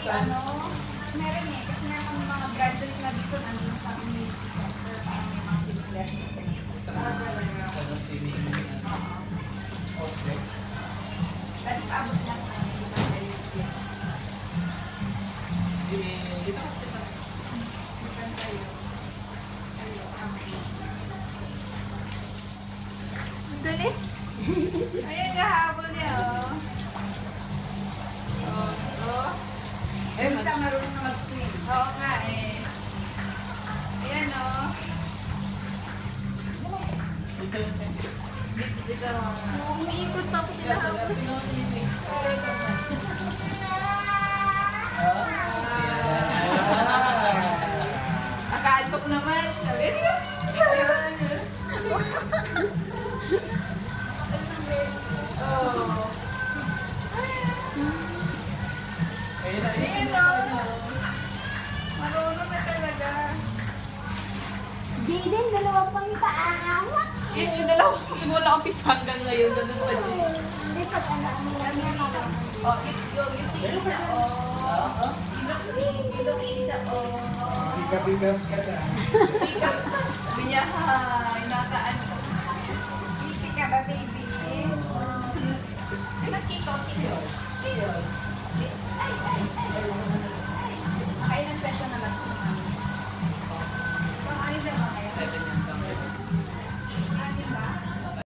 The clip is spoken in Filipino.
ano, meron eh. Kasi meron kami mga graduate na dito nandun sa community center. Parang may mga swimming lessons ganito. Sa swimming. Okay. Kasi paabot lang sa amin. Di ba? Dito. Dali. Ayan, kahabol niya, oh. Ayun, isa marunong na mag-swim. Oo nga, eh. Ayan, oh. Dito, umiikot pa ako sila. Nakaantok naman. Sabi, oh. Ayan o. Marunong na talaga. Jaden, dalawa pang paahawak. Yung dalawa, simula umpisa hanggang ngayon. Ganun pa din. Hindi pa alam mo. Oh, you see isa, oh. Silog isa, oh. Bigab ka na. Sabi niya, hi, nakaano. Sleepy ka ba, baby? Ay, magkikot siya.